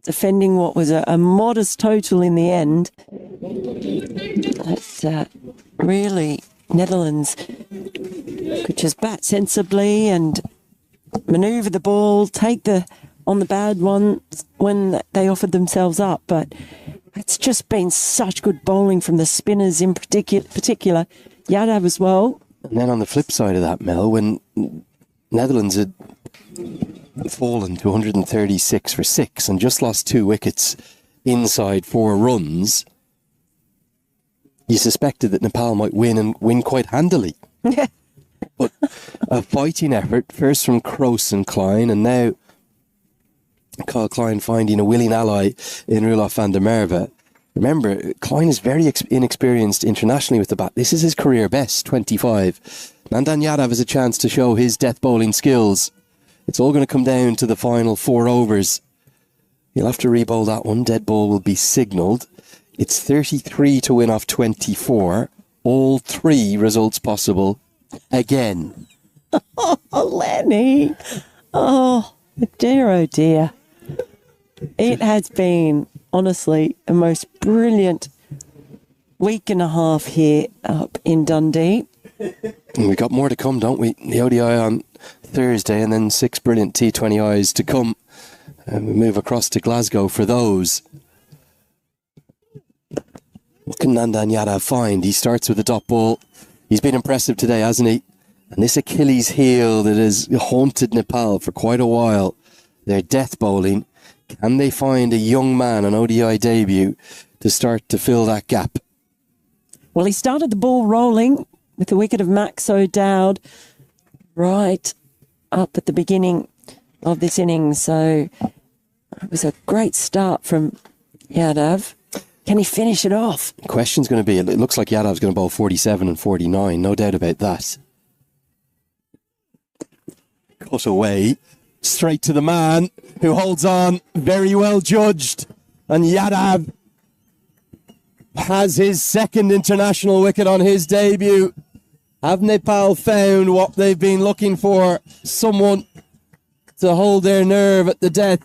defending what was a modest total in the end. But really, Netherlands could just bat sensibly and manoeuvre the ball, take on the bad ones when they offered themselves up. But it's just been such good bowling from the spinners in particular. Yadav as well. And then on the flip side of that, Mel, when Netherlands had fallen to 136 for 6 and just lost 2 wickets inside 4 runs, you suspected that Nepal might win and win quite handily. But a fighting effort, first from Kroos and Klein, and now Kyle Klein finding a willing ally in Roelof van der Merwe. Remember, Klein is very inexperienced internationally with the bat. This is his career best, 25. Nandan Yadav has a chance to show his death bowling skills. It's all going to come down to the final 4 overs. He'll have to re-bowl that one. Dead ball will be signalled. It's 33 to win off 24. All 3 results possible again. Oh, Lenny. Oh dear. It has been, honestly, a most brilliant week and a half here up in Dundee. And we've got more to come, don't we? The ODI on Thursday and then 6 brilliant T20Is to come. And we move across to Glasgow for those. What can Nandan Yadav find? He starts with a dot ball. He's been impressive today, hasn't he? And this Achilles heel that has haunted Nepal for quite a while, their death bowling. Can they find a young man on ODI debut to start to fill that gap? Well, he started the ball rolling with the wicket of Max O'Dowd right up at the beginning of this innings. So it was a great start from Yadav. Can he finish it off? The question's going to be, it looks like Yadav's going to bowl 47 and 49, no doubt about that. Cut away, straight to the man who holds on, very well judged. And Yadav has his 2nd international wicket on his debut. Have Nepal found what they've been looking for? Someone to hold their nerve at the death.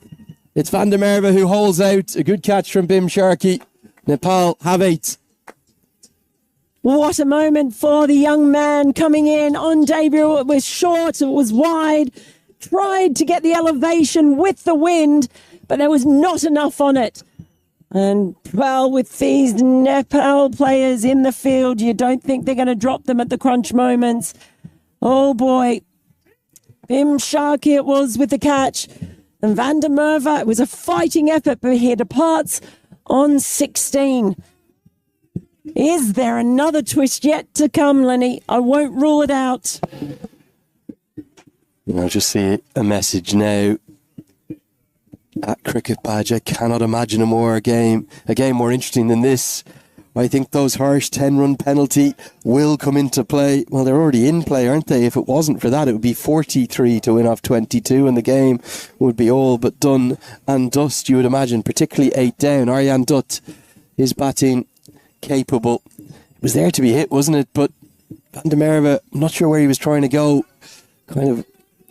It's van der Merwe who holds out. A good catch from Bim Sharkey. Nepal have 8. What a moment for the young man coming in on debut. It was short, it was wide. Tried to get the elevation with the wind, but there was not enough on it. And, well, with these Nepal players in the field, you don't think they're going to drop them at the crunch moments. Oh, boy. Bim Sharkey it was with the catch. And van der Merwe, it was a fighting effort, but he departs on 16. Is there another twist yet to come, Lenny? I won't rule it out. I'll just see a message now. At Cricket Badge, I cannot imagine a game more interesting than this. I think those harsh 10-run penalty will come into play. Well, they're already in play, aren't they? If it wasn't for that, it would be 43 to win off 22, and the game would be all but done and dust, you would imagine, particularly 8 down. Aryan Dutt is batting capable. It was there to be hit, wasn't it? But van der Merwe, I'm not sure where he was trying to go. Kind of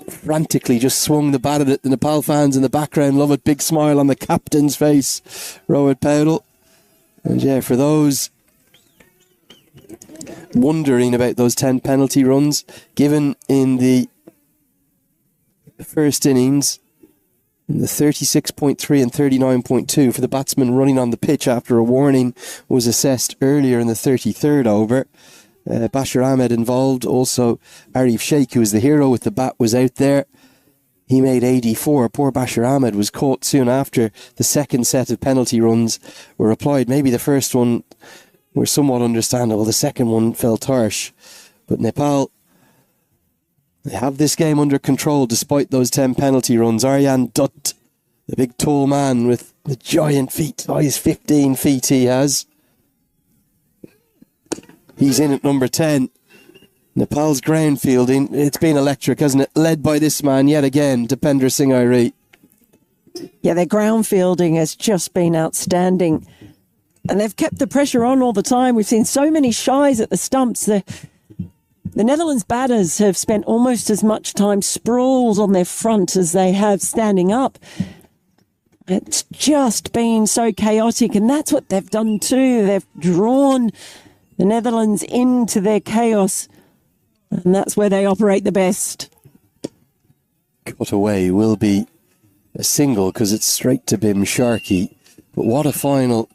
frantically just swung the bat at it. The Nepal fans in the background love it. Big smile on the captain's face, Rohit Paudel. And yeah, for those wondering about those 10 penalty runs given in the first innings, the 36.3 and 39.2 for the batsman running on the pitch after a warning was assessed earlier in the 33rd over. Bashir Ahmed involved. Also, Arif Sheikh, who was the hero with the bat, was out there. He made 84. Poor Bashir Ahmed was caught soon after the second set of penalty runs were applied. Maybe the first one were somewhat understandable. The second one felt harsh. But Nepal, they have this game under control despite those 10 penalty runs. Aryan Dutt, the big tall man with the giant feet. Size 15 feet he has. He's in at number 10. Nepal's ground fielding, it's been electric, hasn't it? Led by this man yet again, Dipender Singh Airi. Yeah, their ground fielding has just been outstanding. And they've kept the pressure on all the time. We've seen so many shies at the stumps. The Netherlands batters have spent almost as much time sprawled on their front as they have standing up. It's just been so chaotic, and that's what they've done too. They've drawn the Netherlands into their chaos, and that's where they operate the best. Cut away will be a single because it's straight to Bim Sharkey. But what a final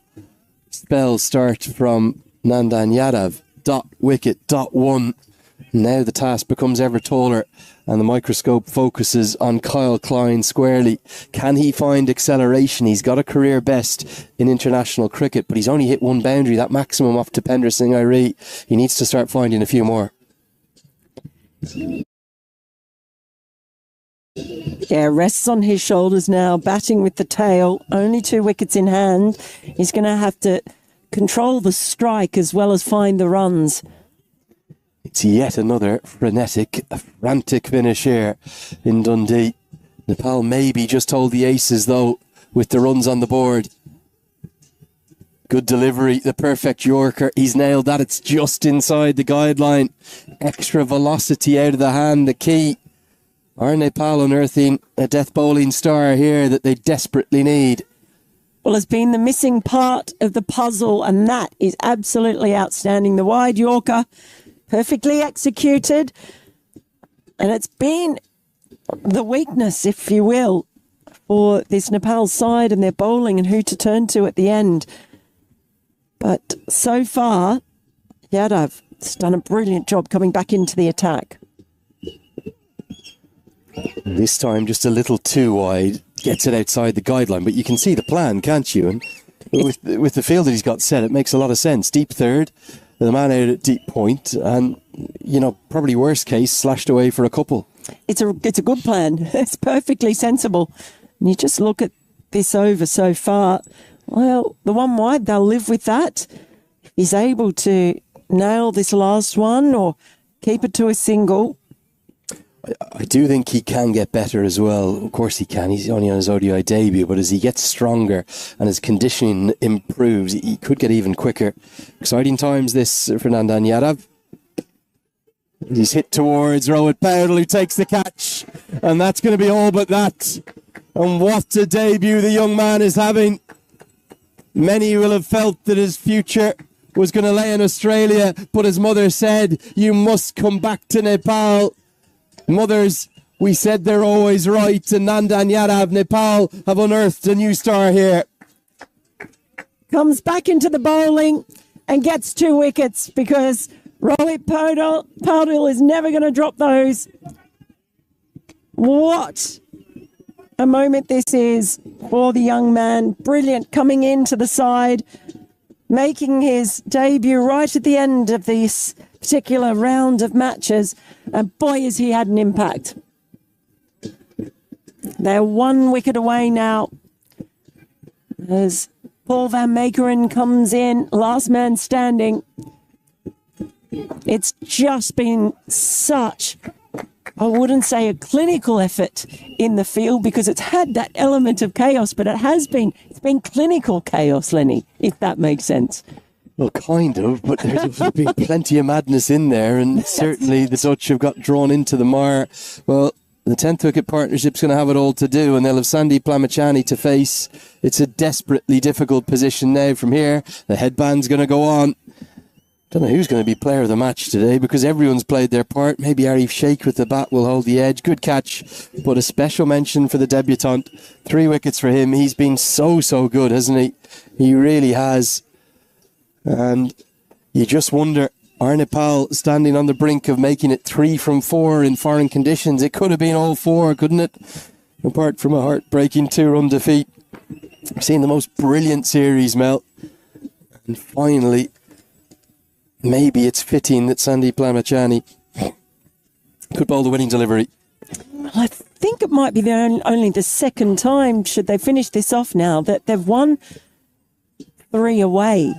spell start from Nandan Yadav. Dot wicket, dot one. Now the task becomes ever taller and the microscope focuses on Kyle Klein squarely. Can he find acceleration? He's got a career best in international cricket, but he's only hit one boundary, that maximum off Tapendra Singh Airi. He needs to start finding a few more. Yeah, rests on his shoulders now, batting with the tail, only 2 wickets in hand. He's going to have to control the strike as well as find the runs. It's yet another frantic finish here in Dundee. Nepal maybe just hold the aces though with the runs on the board. Good delivery, the perfect Yorker. He's nailed that. It's just inside the guideline. Extra velocity out of the hand, the key. Are Nepal unearthing a death bowling star here that they desperately need? Well, it's been the missing part of the puzzle, and that is absolutely outstanding. The wide Yorker, perfectly executed, and it's been the weakness, if you will, for this Nepal side and their bowling and who to turn to at the end. But so far, Yadav has done a brilliant job coming back into the attack. This time just a little too wide, gets it outside the guideline, but you can see the plan, can't you? And with the field that he's got set, it makes a lot of sense. Deep third, the man out at deep point, and, you know, probably worst case, slashed away for a couple. It's a good plan. It's perfectly sensible. And you just look at this over so far. Well, the one wide, they'll live with that. If he's able to nail this last one or keep it to a single. I do think he can get better as well. Of course he can. He's only on his ODI debut, but as he gets stronger and his conditioning improves, he could get even quicker. Exciting times this for Nandan Yadav. He's hit towards Rohit Paudel, who takes the catch, and that's going to be all but that. And what a debut the young man is having. Many will have felt that his future was going to lay in Australia, but his mother said, "You must come back to Nepal." Mothers, we said they're always right, and Nandan Yadav, Nepal, have unearthed a new star here. Comes back into the bowling and gets 2 wickets because Rohit Paudel is never going to drop those. What a moment this is for the young man. Brilliant, coming into the side, making his debut right at the end of this particular round of matches, and boy has he had an impact. They're 1 wicket away now as Paul van Meekeren comes in, last man standing. It's just been such, I wouldn't say a clinical effort in the field because it's had that element of chaos, but it's been clinical chaos, Lenny, if that makes sense. Well, kind of, but there's been plenty of madness in there, and certainly the Dutch have got drawn into the mire. Well, the 10th wicket partnership's going to have it all to do, and they'll have Sandeep Lamachani to face. It's a desperately difficult position now from here. The headband's going to go on. Don't know who's going to be player of the match today because everyone's played their part. Maybe Arif Sheikh with the bat will hold the edge. Good catch, but a special mention for the debutant. 3 wickets for him. He's been so good, hasn't he? He really has. And you just wonder, are Nepal standing on the brink of making it 3 from 4 in foreign conditions? It could have been all 4, couldn't it? Apart from a heartbreaking 2-run defeat. I've seen the most brilliant series, Mel. And finally, maybe it's fitting that Sandeep Lamachani could bowl the winning delivery. I think it might be only the second time, should they finish this off now, that they've won 3 away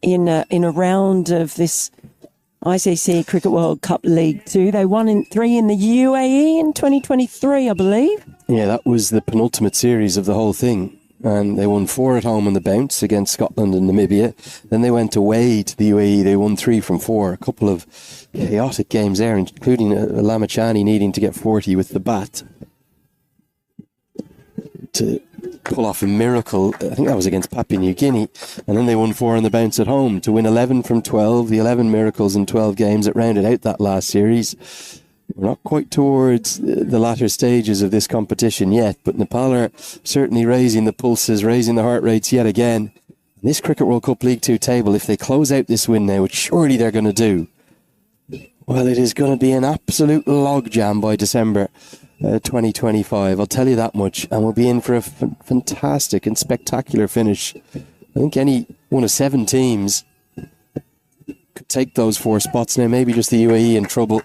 in a round of this ICC Cricket World Cup League 2. They won 3 in the UAE in 2023, I believe. Yeah, that was the penultimate series of the whole thing. And they won 4 at home on the bounce against Scotland and Namibia. Then they went away to the UAE. They won 3 from 4. A couple of chaotic games there, including Lamachani needing to get 40 with the bat to pull off a miracle. I think that was against Papua New Guinea. And then they won 4 on the bounce at home to win 11 from 12. The 11 miracles in 12 games that rounded out that last series. We're not quite towards the latter stages of this competition yet, but Nepal are certainly raising the pulses, raising the heart rates yet again. This Cricket World Cup League 2 table, if they close out this win now, which surely they're going to do, well, it is going to be an absolute logjam by December 2025. I'll tell you that much. And we'll be in for a fantastic and spectacular finish. I think any one of 7 teams could take those 4 spots now. Maybe just the UAE in trouble.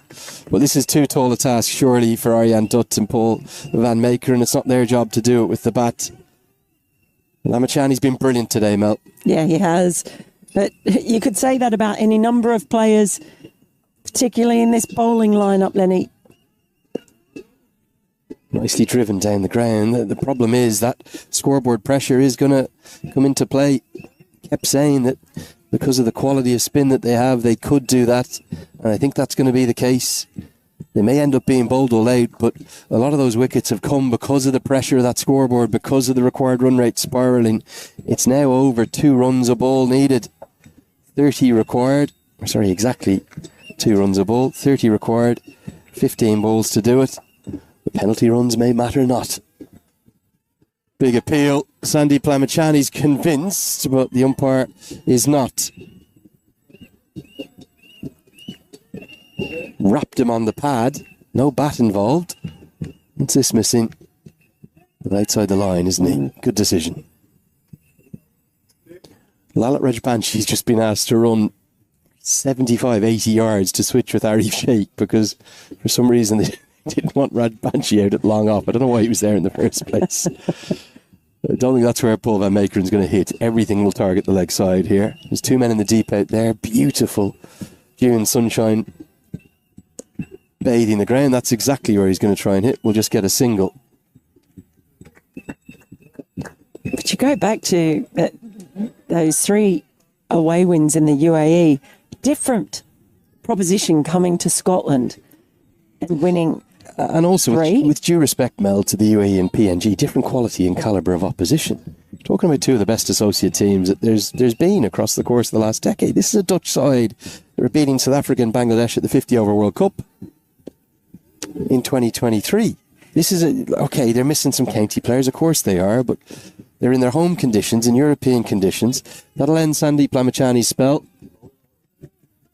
But this is too tall a task, surely, for Arjan Dutt and Paul van Meeker, and it's not their job to do it with the bat. Lamachani's been brilliant today, Mel. Yeah, he has. But you could say that about any number of players, particularly in this bowling lineup, Lenny. Nicely driven down the ground. The problem is that scoreboard pressure is going to come into play. Kept saying that because of the quality of spin that they have, they could do that. And I think that's going to be the case. They may end up being bowled all out, but a lot of those wickets have come because of the pressure of that scoreboard, because of the required run rate spiralling. It's now over 2 runs a ball needed. 30 required. Sorry, exactly 2 runs a ball. 30 required. 15 balls to do it. The penalty runs may matter not. Big appeal. Sandeep Lamachani's convinced, but the umpire is not. Wrapped him on the pad. No bat involved. What's this missing? But outside the line, isn't he? Good decision. Lalit Rajbanshi's just been asked to run 75, 80 yards to switch with Arif Sheikh because for some reason they didn't want Rajbanshi out at long off. I don't know why he was there in the first place. I don't think that's where Paul van Meekeren's going to hit. Everything will target the leg side here. There's 2 men in the deep out there. Beautiful June sunshine bathing the ground. That's exactly where he's going to try and hit. We'll just get a single. But you go back to those 3 away wins in the UAE, different proposition coming to Scotland and winning. And also, with due respect, Mel, to the UAE and PNG, different quality and calibre of opposition. Talking about 2 of the best associate teams that there's been across the course of the last decade. This is a Dutch side that were beating South Africa and Bangladesh at the 50-over World Cup in 2023. This is okay, they're missing some county players, of course they are, but they're in their home conditions, in European conditions. That'll end Sandeep Lamachani's spell.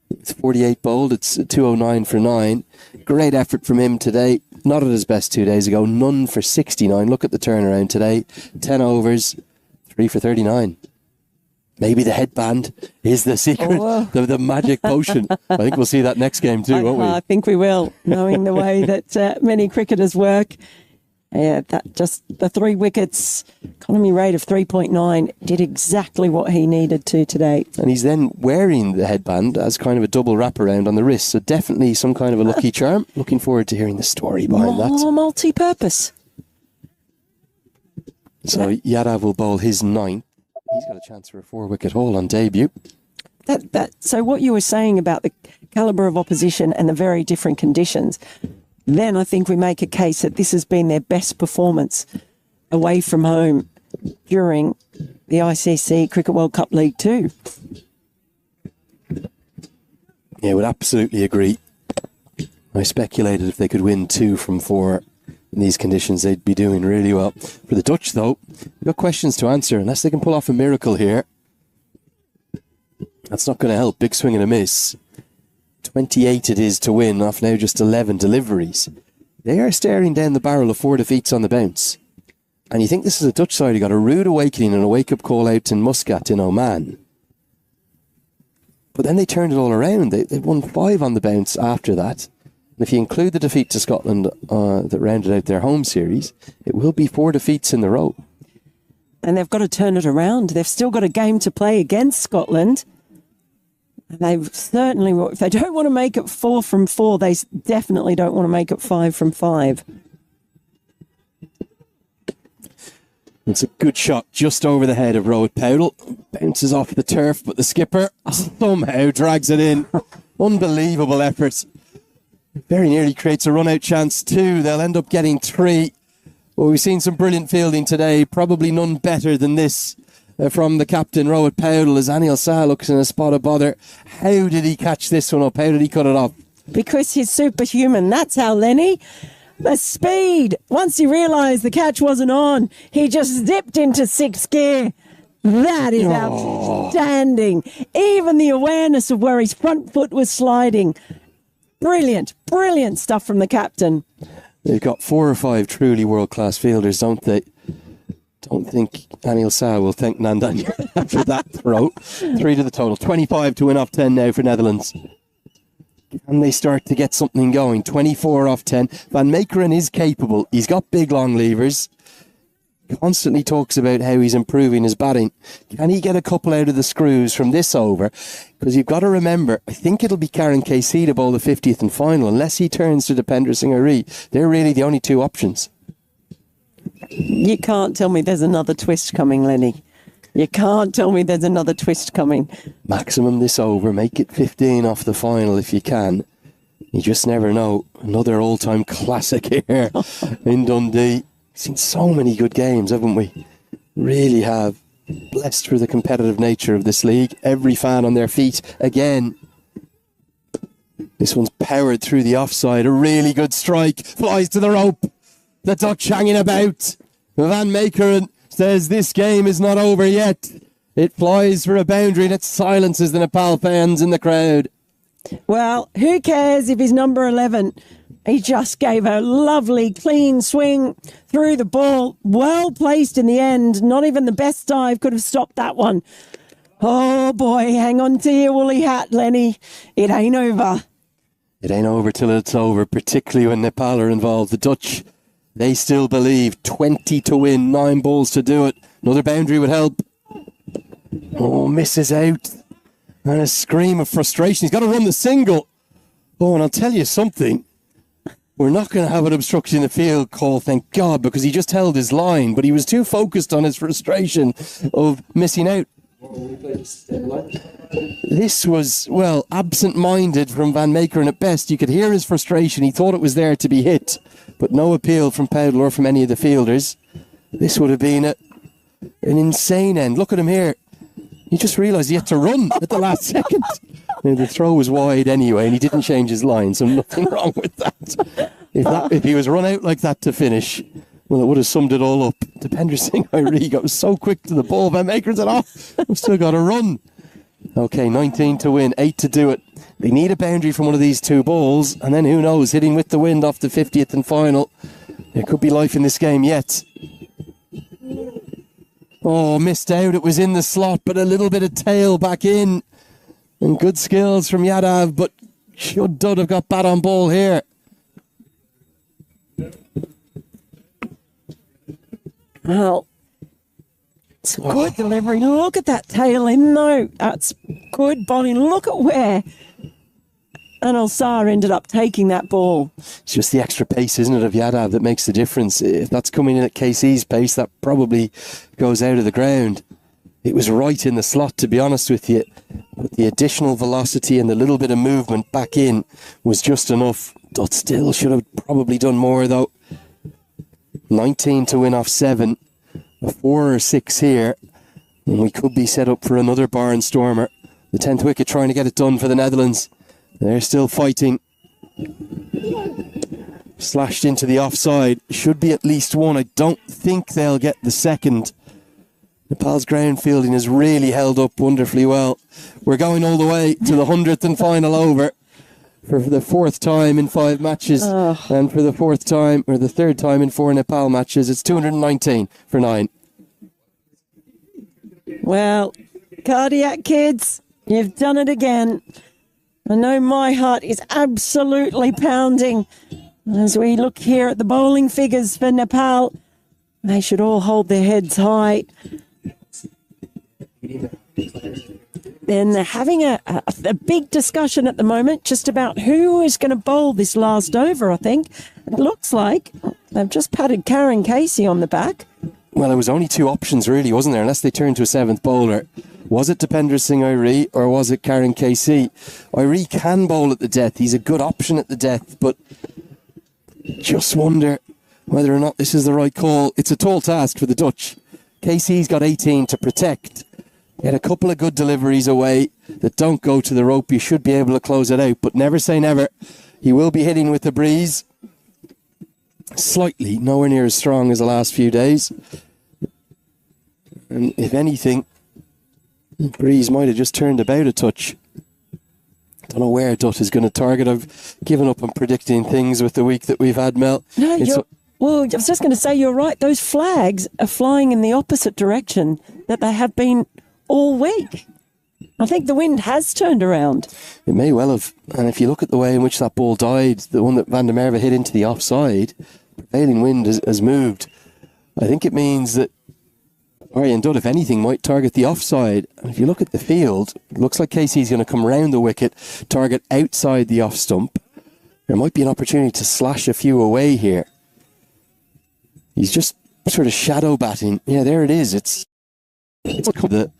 It's 48 bowled, it's 209 for 9. Great effort from him today. Not at his best 2 days ago. None for 69. Look at the turnaround today. 10 overs, 3 for 39. Maybe the headband is the secret, the magic potion. I think we'll see that next game too, won't we? I think we will, knowing the way that many cricketers work. Yeah, that just the 3 wickets, economy rate of 3.9, did exactly what he needed to today. And he's then wearing the headband as kind of a double wraparound on the wrist, so definitely some kind of a lucky charm. Looking forward to hearing the story behind that. More multi-purpose. So Yadav will bowl his 9th. He's got a chance for a 4-wicket haul on debut. So what you were saying about the calibre of opposition and the very different conditions, then I think we make a case that this has been their best performance away from home during the ICC Cricket World Cup League 2. Yeah, I would absolutely agree. I speculated if they could win 2 from 4 in these conditions, they'd be doing really well. For the Dutch, though, we've got questions to answer. Unless they can pull off a miracle here, that's not going to help. Big swing and a miss. 28 it is to win off now just 11 deliveries. They are staring down the barrel of 4 defeats on the bounce. And you think this is a Dutch side who got a rude awakening and a wake-up call out in Muscat in Oman. But then they turned it all around. They won 5 on the bounce after that. And if you include the defeat to Scotland that rounded out their home series, it will be 4 defeats in the row. And they've got to turn it around. They've still got a game to play against Scotland. And they certainly, if they don't want to make it 4 from 4, they definitely don't want to make it 5 from 5. It's a good shot just over the head of Rohit Powell. Bounces off the turf, but the skipper somehow drags it in. Unbelievable effort. Very nearly creates a run-out chance too. They'll end up getting 3. Well, we've seen some brilliant fielding today. Probably none better than this from the captain, Rohit Powell, as Anil Shah looks in a spot of bother. How did he catch this one up? How did he cut it off? Because he's superhuman. That's how, Lenny. The speed. Once he realised the catch wasn't on, he just zipped into sixth gear. That is outstanding. Even the awareness of where his front foot was sliding. Brilliant, brilliant stuff from the captain. They've got 4 or 5 truly world-class fielders, don't they? Don't think Anil Shah will thank Nandan after that throw. 3 to the total. 25 to win off 10 now for Netherlands. Can they start to get something going? 24 off 10. Van Meekeren is capable. He's got big long levers. Constantly talks about how he's improving his batting. Can he get a couple out of the screws from this over? Because you've got to remember, I think it'll be Karen KC to bowl the 50th and final, unless he turns to Dipender Singh Ari. They're really the only 2 options. You can't tell me there's another twist coming, Lenny. You can't tell me there's another twist coming. Maximum this over. Make it 15 off the final if you can. You just never know. Another all-time classic here in Dundee. Seen so many good games, haven't we? Really have. Blessed for the competitive nature of this league. Every fan on their feet again. This one's powered through the offside. A really good strike. Flies to the rope. The Dutch hanging about. Van Meekeren says this game is not over yet. It flies for a boundary and it silences the Nepal fans in the crowd. Well, who cares if he's number 11? He just gave a lovely, clean swing through the ball. Well placed in the end. Not even the best dive could have stopped that one. Oh, boy, hang on to your woolly hat, Lenny. It ain't over. It ain't over till it's over, particularly when Nepal are involved. The Dutch, they still believe. 20 to win, 9 balls to do it. Another boundary would help. Oh, misses out. And a scream of frustration. He's got to run the single. Oh, and I'll tell you something. We're not going to have an obstruction in the field call, thank God, because he just held his line, but he was too focused on his frustration of missing out. This was, well, absent-minded from Van Meekeren at best. You could hear his frustration. He thought it was there to be hit, but no appeal from Powell or from any of the fielders. This would have been an insane end. Look at him here. He just realised he had to run at the last second. Now, the throw was wide anyway, and he didn't change his line, so nothing wrong with that. If he was run out like that to finish, well, it would have summed it all up. Dipender Singh Ari got so quick to the ball. Van Meekeren's it off. We've still got to run. Okay, 19 to win, 8 to do it. They need a boundary from one of these 2 balls, and then who knows, hitting with the wind off the 50th and final. There could be life in this game yet. Oh, missed out. It was in the slot, but a little bit of tail back in. And good skills from Yadav, but should Dud have got bat on ball here. Well, it's good delivery. Look at that tail in, though. That's good bowling. Look at where Anil Shah ended up taking that ball. It's just the extra pace, isn't it, of Yadav that makes the difference. If that's coming in at KC's pace, that probably goes out of the ground. It was right in the slot, to be honest with you. But the additional velocity and the little bit of movement back in was just enough. Dutt still should have probably done more, though. 19 to win off 7. A 4 or 6 here. And we could be set up for another barnstormer. The 10th wicket trying to get it done for the Netherlands. They're still fighting. Slashed into the offside. Should be at least 1. I don't think they'll get the second. Nepal's ground fielding has really held up wonderfully well. We're going all the way to the 100th and final over for the 4th time in 5 matches. And for the 4th time, or the 3rd time in 4 Nepal matches, it's 219 for 9. Well, cardiac kids, you've done it again. I know my heart is absolutely pounding as we look here at the bowling figures for Nepal. They should all hold their heads high. Then they're having a big discussion at the moment just about who is going to bowl this last over, I think. It looks like they've just patted Karen Casey on the back. Well, there was only 2 options really, wasn't there? Unless they turned to a 7th bowler. Was it Dipender Singh Ari or was it Karen KC? Ari can bowl at the death. He's a good option at the death, but just wonder whether or not this is the right call. It's a tall task for the Dutch. KC's got 18 to protect. Get a couple of good deliveries away that don't go to the rope. You should be able to close it out, but never say never. He will be hitting with the breeze. Slightly, nowhere near as strong as the last few days. And if anything, the breeze might have just turned about a touch. Don't know where Dutt is going to target. I've given up on predicting things with the week that we've had, Mel. No, well, I was just going to say, you're right. Those flags are flying in the opposite direction that they have been all week. I think the wind has turned around. It may well have. And if you look at the way in which that ball died, the one that Van der Merwe hit into the offside, prevailing wind has moved. I think it means that Arjen Dutt, if anything, might target the offside. And if you look at the field, it looks like Casey's going to come round the wicket, target outside the off stump. There might be an opportunity to slash a few away here. He's just sort of shadow batting. Yeah, there it is. It's the...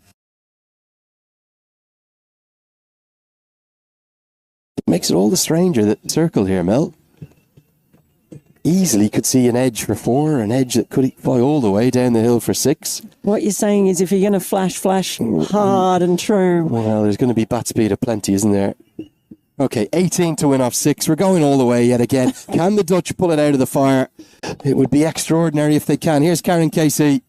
It makes it all the stranger, that circle here, Mel. Easily could see an edge for 4, an edge that could fly all the way down the hill for 6. What you're saying is if you're going to flash hard and true. Well, there's going to be bat speed aplenty, isn't there? Okay, 18 to win off 6. We're going all the way yet again. Can the Dutch pull it out of the fire? It would be extraordinary if they can. Here's Karen Casey.